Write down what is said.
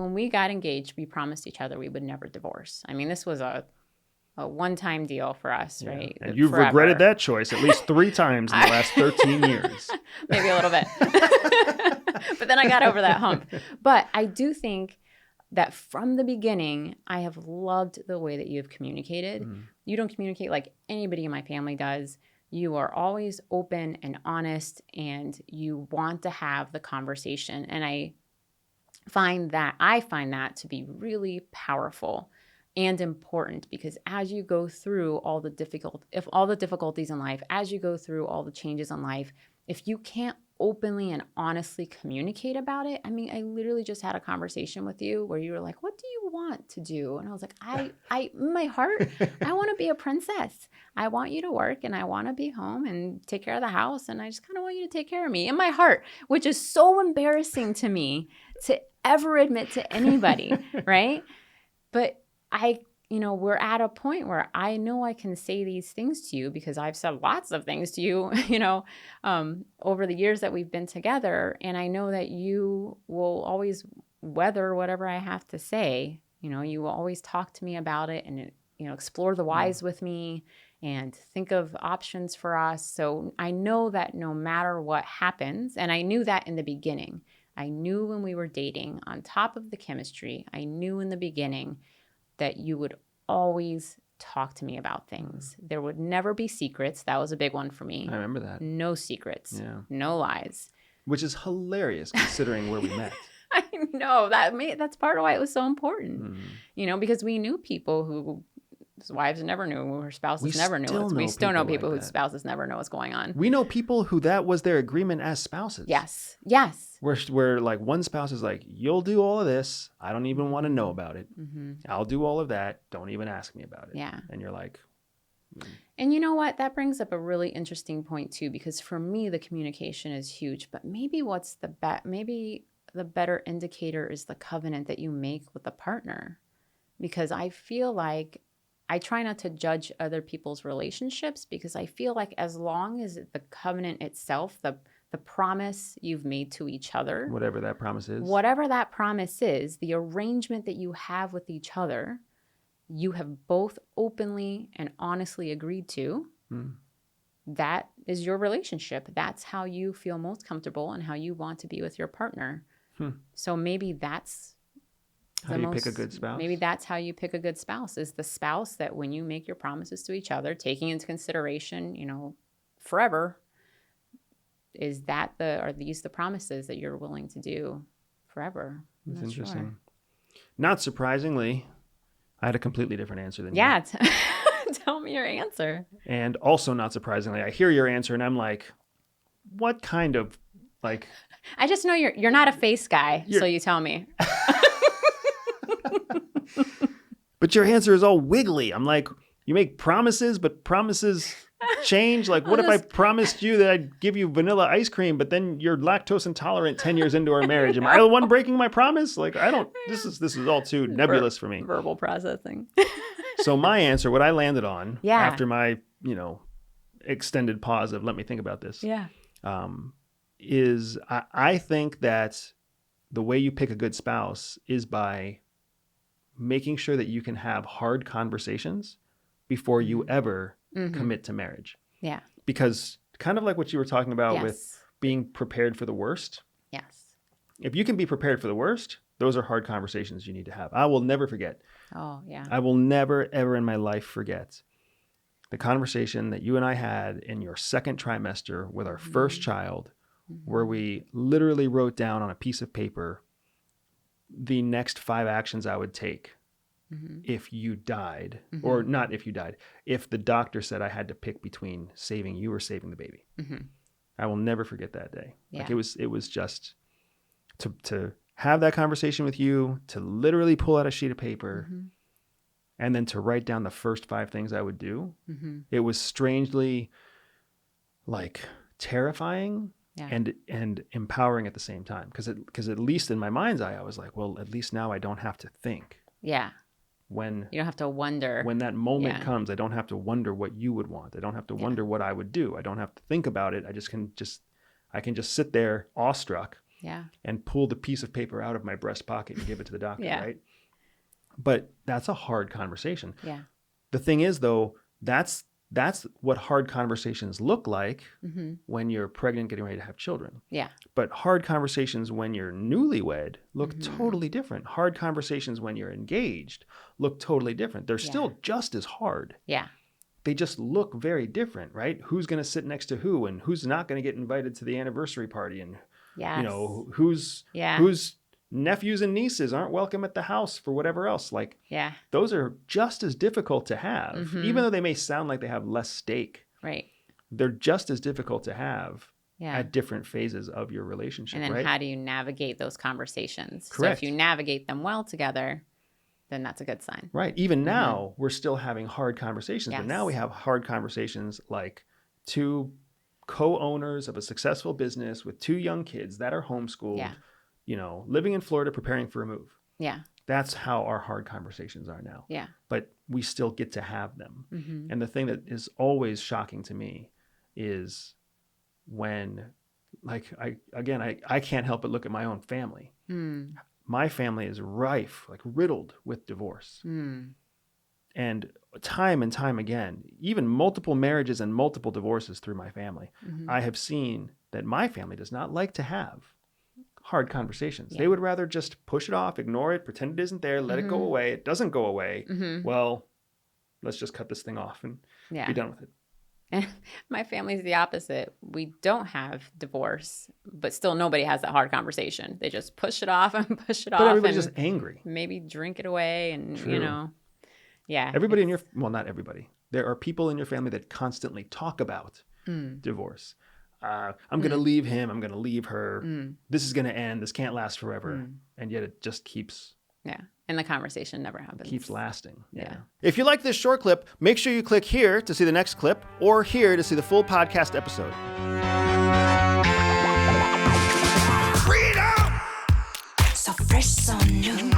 when we got engaged, we promised each other we would never divorce. I mean, this was a one-time deal for us, right? And you've Forever. regretted that choice at least 3 times in the last 13 years. Maybe a little bit. But then I got over that hump. But I do think that from the beginning, I have loved the way that you've communicated. You don't communicate like anybody in my family does. You are always open and honest, and you want to have the conversation. And I find that to be really powerful and important, because as you go through all the difficulties in life, as you go through all the changes in life, if you can't openly and honestly communicate about it. I mean, I literally just had a conversation with you where you were like, what do you want to do? And I was like, I in my heart, I want to be a princess. I want you to work and I want to be home and take care of the house. And I just kind of want you to take care of me in my heart, which is so embarrassing to me to ever admit to anybody. Right. But we're at a point where I know I can say these things to you because I've said lots of things to you, over the years that we've been together. And I know that you will always weather whatever I have to say. You will always talk to me about it and, explore the whys with me and think of options for us. So I know that no matter what happens, and I knew that in the beginning, I knew when we were dating, on top of the chemistry, I knew in the beginning that you would always talk to me about things. There would never be secrets. That was a big one for me. I remember that. No secrets. Yeah. No lies. Which is hilarious considering where we met. I know. That's part of why it was so important. Because we knew people whose wives never knew, her spouses never knew. We still know people whose spouses never know what's going on. We know people who that was their agreement as spouses. Yes. Where like one spouse is like, you'll do all of this. I don't even want to know about it. I'll do all of that. Don't even ask me about it. Yeah. And you're like. And you know what? That brings up a really interesting point too, because for me, the communication is huge. But maybe maybe the better indicator is the covenant that you make with the partner. Because I feel like I try not to judge other people's relationships, because I feel like as long as the covenant itself, the promise you've made to each other. Whatever that promise is, the arrangement that you have with each other, you have both openly and honestly agreed to. That is your relationship. That's how you feel most comfortable and how you want to be with your partner. So maybe that's how you pick a good spouse. Maybe that's how you pick a good spouse, is the spouse that when you make your promises to each other, taking into consideration, forever, are these the promises that you're willing to do forever? That's interesting. Sure. Not surprisingly, I had a completely different answer than you. Yeah. Tell me your answer. And also not surprisingly, I hear your answer and I'm like, what kind of like... I just know you're not a face guy, so you tell me. But your answer is all wiggly. I'm like, you make promises, but promises change. Like, what if I promised you that I'd give you vanilla ice cream, but then you're lactose intolerant 10 years into our marriage? Am I the one breaking my promise? Like, I don't, this is all too nebulous for me. Verbal processing. So my answer, what I landed on after my, extended pause of let me think about this. Yeah. Is I think that the way you pick a good spouse is by making sure that you can have hard conversations before you ever commit to marriage. Yeah. Because kind of like what you were talking about with being prepared for the worst. Yes. If you can be prepared for the worst, those are hard conversations you need to have. I will never forget. Oh, yeah. I will never, ever in my life forget the conversation that you and I had in your second trimester with our first child, where we literally wrote down on a piece of paper the next 5 actions I would take if you died, or not if you died, if the doctor said I had to pick between saving you or saving the baby. I will never forget that day. Yeah. Like it was just to have that conversation with you, to literally pull out a sheet of paper and then to write down the first 5 things I would do. It was strangely like terrifying. Yeah. And empowering at the same time, because at least in my mind's eye, I was like, well, at least now I don't have to think. Yeah. When you don't have to wonder. When that moment comes, I don't have to wonder what you would want. I don't have to wonder what I would do. I don't have to think about it. I can just sit there awestruck Yeah. and pull the piece of paper out of my breast pocket and give it to the doctor, Yeah. right? But that's a hard conversation. Yeah. The thing is, though, that's what hard conversations look like when you're pregnant, getting ready to have children. Yeah. But hard conversations when you're newlywed look totally different. Hard conversations when you're engaged look totally different. They're still just as hard. Yeah. They just look very different, right? Who's going to sit next to who, and who's not going to get invited to the anniversary party, and Yes. whose nephews and nieces aren't welcome at the house for whatever else. Like, those are just as difficult to have, even though they may sound like they have less stake. Right. They're just as difficult to have Yeah. at different phases of your relationship, And then right? how do you navigate those conversations? Correct. So if you navigate them well together, then that's a good sign. Right. Even now, we're still having hard conversations, but Yes. now we have hard conversations like two co-owners of a successful business with two young kids that are homeschooled, living in Florida, preparing for a move. Yeah. That's how our hard conversations are now. Yeah. But we still get to have them. And the thing that is always shocking to me is when, like, I can't help but look at my own family. My family is rife, like riddled with divorce. And time again, even multiple marriages and multiple divorces through my family, I have seen that my family does not like to have hard conversations. They would rather just push it off, ignore it, pretend it isn't there, let it go away. It doesn't go away. Well, let's just cut this thing off and be done with it. And my family's the opposite. We don't have divorce, but still nobody has that hard conversation. They just push it off and push it off. But everybody's and just angry. maybe drink it away and, True. Yeah. Everybody not everybody. There are people in your family that constantly talk about divorce. I'm going to leave him. I'm going to leave her. This is going to end. This can't last forever. And yet it just keeps... Yeah. And the conversation never happens. Keeps lasting. Yeah. If you like this short clip, make sure you click here to see the next clip or here to see the full podcast episode. Freedom! So fresh, so new.